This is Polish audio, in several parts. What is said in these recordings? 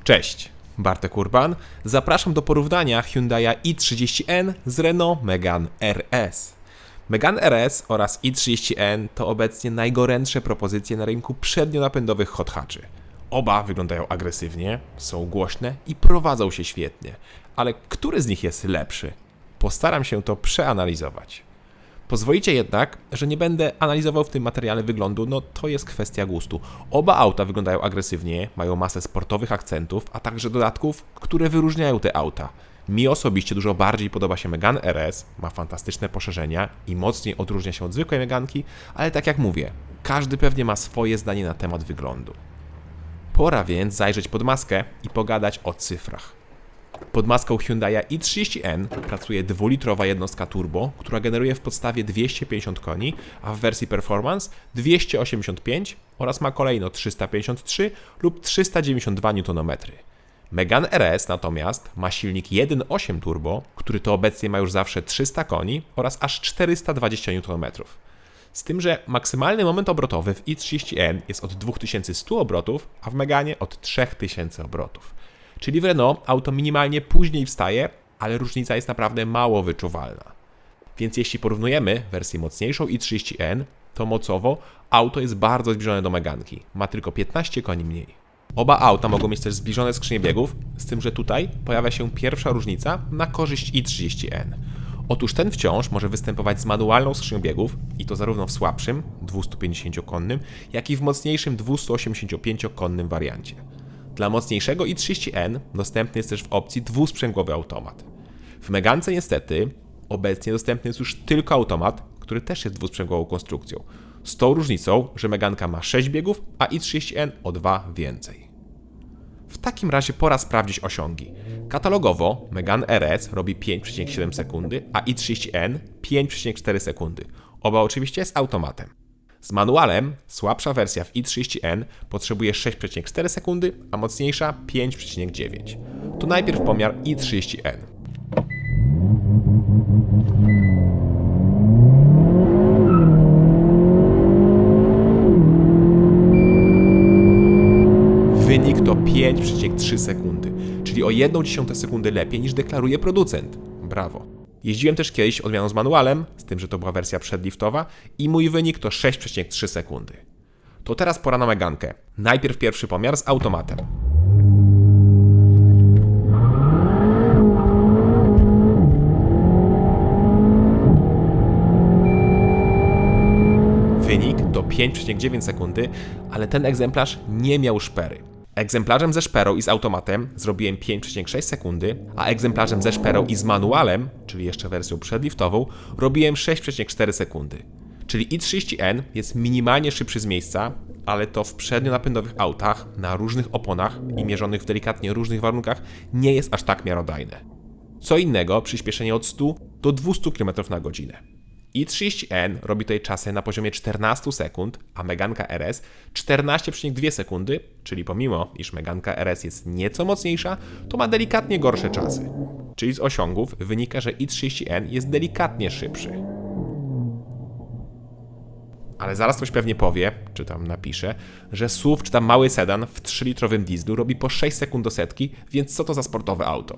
Cześć, Bartek Urban. Zapraszam do porównania Hyundai i30N z Renault Megane RS. Megane RS oraz i30N to obecnie najgorętsze propozycje na rynku przednionapędowych hot hatchy. Oba wyglądają agresywnie, są głośne i prowadzą się świetnie. Ale który z nich jest lepszy? Postaram się to przeanalizować. Pozwolicie jednak, że nie będę analizował w tym materiale wyglądu, no to jest kwestia gustu. Oba auta wyglądają agresywnie, mają masę sportowych akcentów, a także dodatków, które wyróżniają te auta. Mi osobiście dużo bardziej podoba się Megane RS, ma fantastyczne poszerzenia i mocniej odróżnia się od zwykłej Meganki, ale tak jak mówię, każdy pewnie ma swoje zdanie na temat wyglądu. Pora więc zajrzeć pod maskę i pogadać o cyfrach. Pod maską Hyundai i30N pracuje 2-litrowa jednostka turbo, która generuje w podstawie 250 koni, a w wersji Performance 285 oraz ma kolejno 353 lub 392 Nm. Megane RS natomiast ma silnik 1.8 turbo, który to obecnie ma już zawsze 300 koni oraz aż 420 Nm. Z tym, że maksymalny moment obrotowy w i30N jest od 2100 obrotów, a w Meganie od 3000 obrotów. Czyli w Renault auto minimalnie później wstaje, ale różnica jest naprawdę mało wyczuwalna. Więc jeśli porównujemy wersję mocniejszą i30N, to mocowo auto jest bardzo zbliżone do Meganki, ma tylko 15 koni mniej. Oba auta mogą mieć też zbliżone skrzynie biegów, z tym, że tutaj pojawia się pierwsza różnica na korzyść i30N. Otóż ten wciąż może występować z manualną skrzynią biegów i to zarówno w słabszym, 250-konnym, jak i w mocniejszym 285-konnym wariancie. Dla mocniejszego i30N dostępny jest też w opcji dwusprzęgłowy automat. W Megance niestety obecnie dostępny jest już tylko automat, który też jest dwusprzęgłową konstrukcją. Z tą różnicą, że Meganka ma 6 biegów, a i30N o 2 więcej. W takim razie pora sprawdzić osiągi. Katalogowo Megane RS robi 5,7 sekundy, a i30N 5,4 sekundy. Oba oczywiście z automatem. Z manualem słabsza wersja w i30N potrzebuje 6,4 sekundy, a mocniejsza 5,9. To najpierw pomiar i30N. Wynik to 5,3 sekundy, czyli o 1/10 sekundy lepiej niż deklaruje producent. Brawo. Jeździłem też kiedyś odmianą z manualem, z tym, że to była wersja przedliftowa i mój wynik to 6,3 sekundy. To teraz pora na Megankę. Najpierw pierwszy pomiar z automatem. Wynik to 5,9 sekundy, ale ten egzemplarz nie miał szpery. Egzemplarzem ze szperą i z automatem zrobiłem 5,6 sekundy, a egzemplarzem ze szperą i z manualem, czyli jeszcze wersją przedliftową, robiłem 6,4 sekundy. Czyli i30N jest minimalnie szybszy z miejsca, ale to w przednionapędowych autach na różnych oponach i mierzonych w delikatnie różnych warunkach nie jest aż tak miarodajne. Co innego przyspieszenie od 100 do 200 km/h. i30N robi tutaj czasy na poziomie 14 sekund, a Meganka RS 14,2 sekundy, czyli pomimo, iż Meganka RS jest nieco mocniejsza, to ma delikatnie gorsze czasy. Czyli z osiągów wynika, że i30N jest delikatnie szybszy. Ale zaraz ktoś pewnie powie, czy tam napisze, że SUV czy tam mały sedan w 3-litrowym dieslu robi po 6 sekund do setki, więc co to za sportowe auto?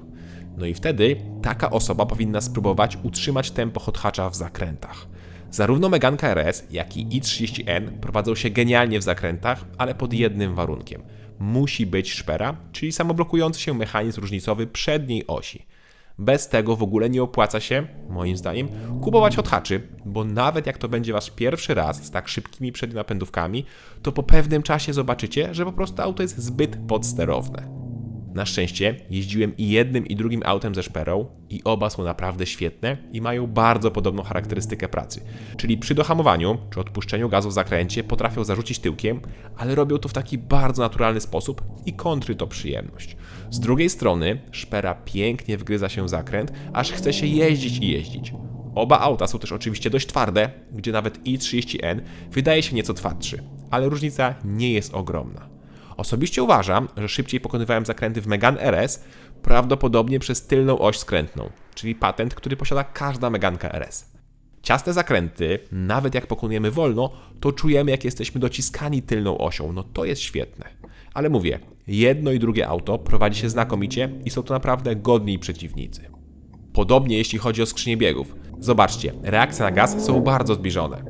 No i wtedy taka osoba powinna spróbować utrzymać tempo hot hatcha w zakrętach. Zarówno Meganka RS, jak i i30N prowadzą się genialnie w zakrętach, ale pod jednym warunkiem. Musi być szpera, czyli samoblokujący się mechanizm różnicowy przedniej osi. Bez tego w ogóle nie opłaca się, moim zdaniem, kupować hot hatchy, bo nawet jak to będzie wasz pierwszy raz z tak szybkimi przednionapędówkami, to po pewnym czasie zobaczycie, że po prostu auto jest zbyt podsterowne. Na szczęście jeździłem i jednym i drugim autem ze szperą i oba są naprawdę świetne i mają bardzo podobną charakterystykę pracy. Czyli przy dohamowaniu czy odpuszczeniu gazu w zakręcie potrafią zarzucić tyłkiem, ale robią to w taki bardzo naturalny sposób i kontry to przyjemność. Z drugiej strony szpera pięknie wgryza się w zakręt, aż chce się jeździć i jeździć. Oba auta są też oczywiście dość twarde, gdzie nawet i30N wydaje się nieco twardszy, ale różnica nie jest ogromna. Osobiście uważam, że szybciej pokonywałem zakręty w Megane RS, prawdopodobnie przez tylną oś skrętną, czyli patent, który posiada każda Meganka RS. Ciasne zakręty, nawet jak pokonujemy wolno, to czujemy, jak jesteśmy dociskani tylną osią, no to jest świetne. Ale mówię, Jedno i drugie auto prowadzi się znakomicie i są to naprawdę godni przeciwnicy. Podobnie jeśli chodzi o skrzynię biegów. Zobaczcie, reakcje na gaz są bardzo zbliżone.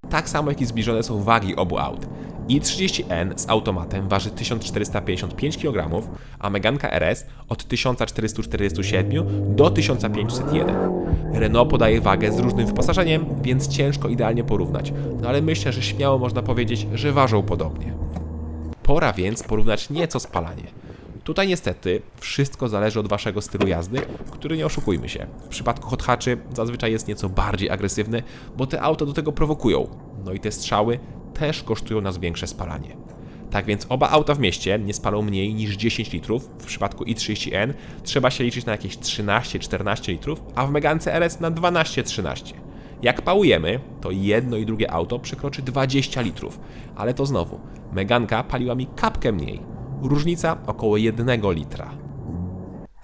Tak samo jak i zbliżone są wagi obu aut. i30N z automatem waży 1455 kg, a Meganka RS od 1447 do 1501. Renault podaje wagę z różnym wyposażeniem, więc ciężko idealnie porównać, no ale myślę, że śmiało można powiedzieć, że ważą podobnie. Pora więc porównać nieco spalanie. Tutaj niestety wszystko zależy od waszego stylu jazdy, który, nie oszukujmy się, w przypadku hot hatchy zazwyczaj jest nieco bardziej agresywny, bo te auta do tego prowokują. No i te strzały też kosztują nas większe spalanie. Tak więc oba auta w mieście nie spalą mniej niż 10 litrów, w przypadku i30N trzeba się liczyć na jakieś 13-14 litrów, a w Megance RS na 12-13. Jak pałujemy, to jedno i drugie auto przekroczy 20 litrów, ale to znowu, Meganka paliła mi kapkę mniej. Różnica około 1 litra.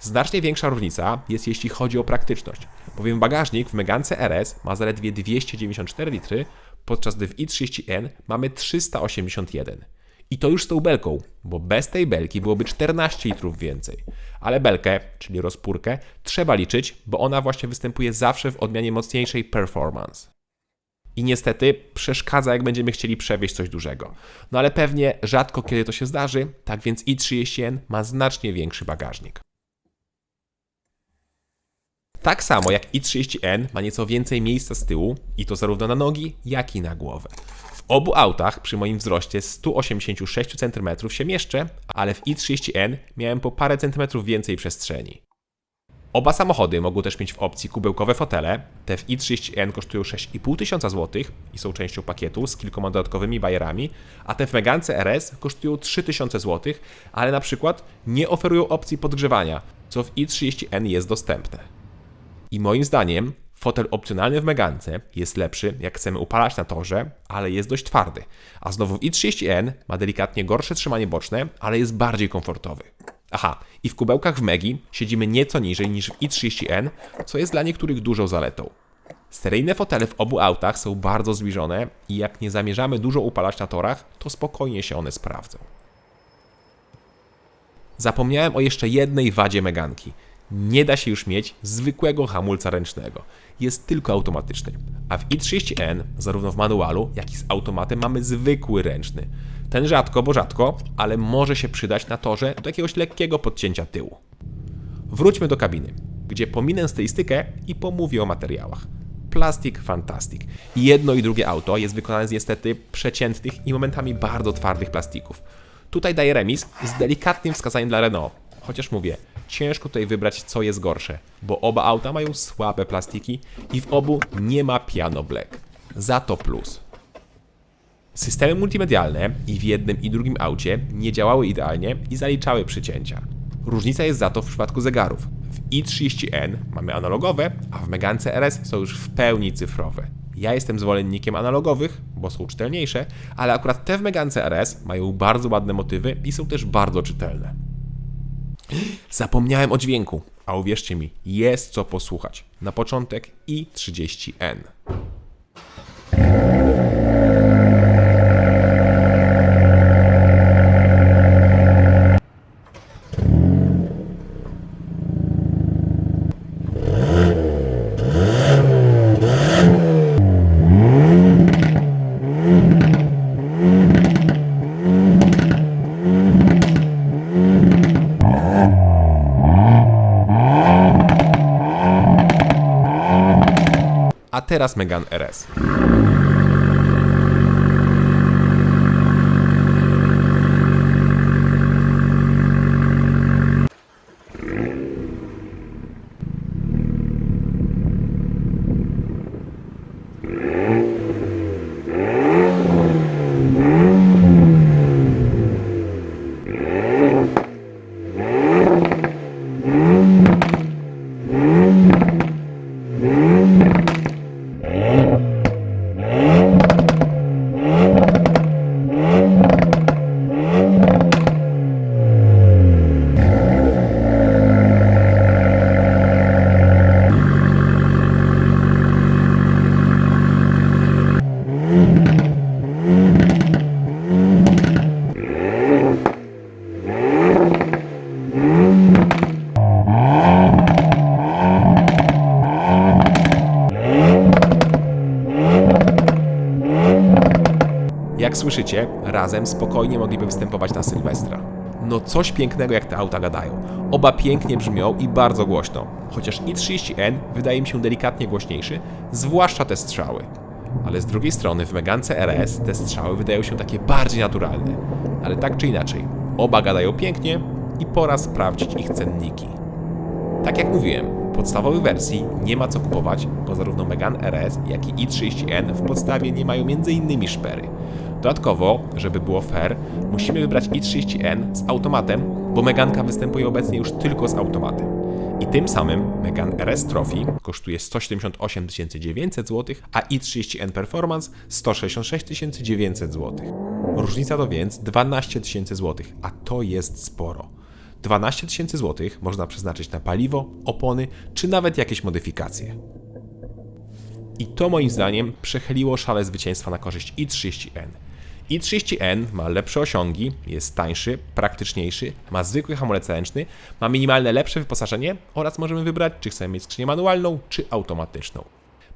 Znacznie większa różnica jest jeśli chodzi o praktyczność, bowiem bagażnik w Megance RS ma zaledwie 294 litry, podczas gdy w i30N mamy 381. I to już z tą belką, bo bez tej belki byłoby 14 litrów więcej. Ale belkę, czyli rozpórkę, trzeba liczyć, bo ona właśnie występuje zawsze w odmianie mocniejszej performance. I niestety przeszkadza, jak będziemy chcieli przewieźć coś dużego. No ale pewnie rzadko kiedy to się zdarzy, tak więc i30N ma znacznie większy bagażnik. Tak samo jak i30N ma nieco więcej miejsca z tyłu, i to zarówno na nogi, jak i na głowę. W obu autach przy moim wzroście 186 cm się mieszczę, ale w i30N miałem po parę centymetrów więcej przestrzeni. Oba samochody mogą też mieć w opcji kubełkowe fotele. Te w i30N kosztują 6500 zł i są częścią pakietu z kilkoma dodatkowymi bajerami, a te w Megance RS kosztują 3000 zł, ale na przykład nie oferują opcji podgrzewania, co w i30N jest dostępne. I moim zdaniem fotel opcjonalny w Megance jest lepszy, jak chcemy upalać na torze, ale jest dość twardy. A znowu w i30N ma delikatnie gorsze trzymanie boczne, ale jest bardziej komfortowy. Aha, i w kubełkach w Megi siedzimy nieco niżej niż w i30N, co jest dla niektórych dużą zaletą. Seryjne fotele w obu autach są bardzo zbliżone i jak nie zamierzamy dużo upalać na torach, to spokojnie się one sprawdzą. Zapomniałem o jeszcze jednej wadzie Meganki. Nie da się już mieć zwykłego hamulca ręcznego. Jest tylko automatyczny. A w i30N, zarówno w manualu, jak i z automatem mamy zwykły ręczny. Ten rzadko, bo rzadko, ale może się przydać na torze do jakiegoś lekkiego podcięcia tyłu. Wróćmy do kabiny, gdzie pominę stylistykę i pomówię o materiałach. Plastik fantastic. I jedno i drugie auto jest wykonane z niestety przeciętnych i momentami bardzo twardych plastików. Tutaj daję remis z delikatnym wskazaniem dla Renault. Chociaż mówię, ciężko tutaj wybrać, co jest gorsze, bo oba auta mają słabe plastiki i w obu nie ma piano black. Za to plus. Systemy multimedialne i w jednym i drugim aucie nie działały idealnie i zaliczały przycięcia. Różnica jest za to w przypadku zegarów. W i30N mamy analogowe, a w Megance RS są już w pełni cyfrowe. Ja jestem zwolennikiem analogowych, bo są czytelniejsze, ale akurat te w Megance RS mają bardzo ładne motywy i są też bardzo czytelne. Zapomniałem o dźwięku, a uwierzcie mi, jest co posłuchać. Na początek i30N. A teraz Megane RS. Jak słyszycie, razem spokojnie mogliby występować na Sylwestra. No coś pięknego jak te auta gadają. Oba pięknie brzmią i bardzo głośno. Chociaż i30N wydaje mi się delikatnie głośniejszy, zwłaszcza te strzały. Ale z drugiej strony w Megance RS te strzały wydają się takie bardziej naturalne. Ale tak czy inaczej, oba gadają pięknie i pora sprawdzić ich cenniki. Tak jak mówiłem, podstawowej wersji nie ma co kupować, bo zarówno Megane RS, jak i i30N w podstawie nie mają m.in. szpery. Dodatkowo, żeby było fair, musimy wybrać i30N z automatem, bo Meganka występuje obecnie już tylko z automatem. I tym samym Megane RS Trophy kosztuje 178 900 zł, a i30N Performance 166 900 zł. Różnica to więc 12 000 zł, a to jest sporo. 12 000 zł można przeznaczyć na paliwo, opony czy nawet jakieś modyfikacje. I to moim zdaniem przechyliło szale zwycięstwa na korzyść i30N. i30N ma lepsze osiągi, jest tańszy, praktyczniejszy, ma zwykły hamulec ręczny, ma minimalne lepsze wyposażenie oraz możemy wybrać, czy chcemy mieć skrzynię manualną, czy automatyczną.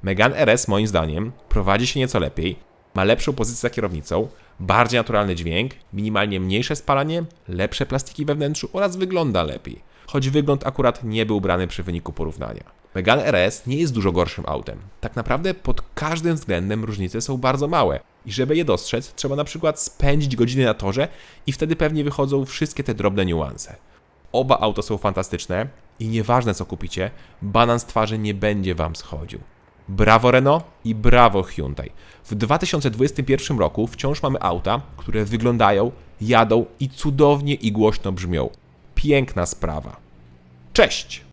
Megane RS moim zdaniem prowadzi się nieco lepiej, ma lepszą pozycję za kierownicą, bardziej naturalny dźwięk, minimalnie mniejsze spalanie, lepsze plastiki we wnętrzu oraz wygląda lepiej. Choć wygląd akurat nie był brany przy wyniku porównania. Megane RS nie jest dużo gorszym autem. Tak naprawdę pod każdym względem różnice są bardzo małe i żeby je dostrzec, trzeba na przykład spędzić godziny na torze i wtedy pewnie wychodzą wszystkie te drobne niuanse. Oba auta są fantastyczne i nieważne co kupicie, banan z twarzy nie będzie wam schodził. Brawo Renault i brawo Hyundai. W 2021 roku wciąż mamy auta, które wyglądają, jadą i cudownie i głośno brzmią. Piękna sprawa. Cześć!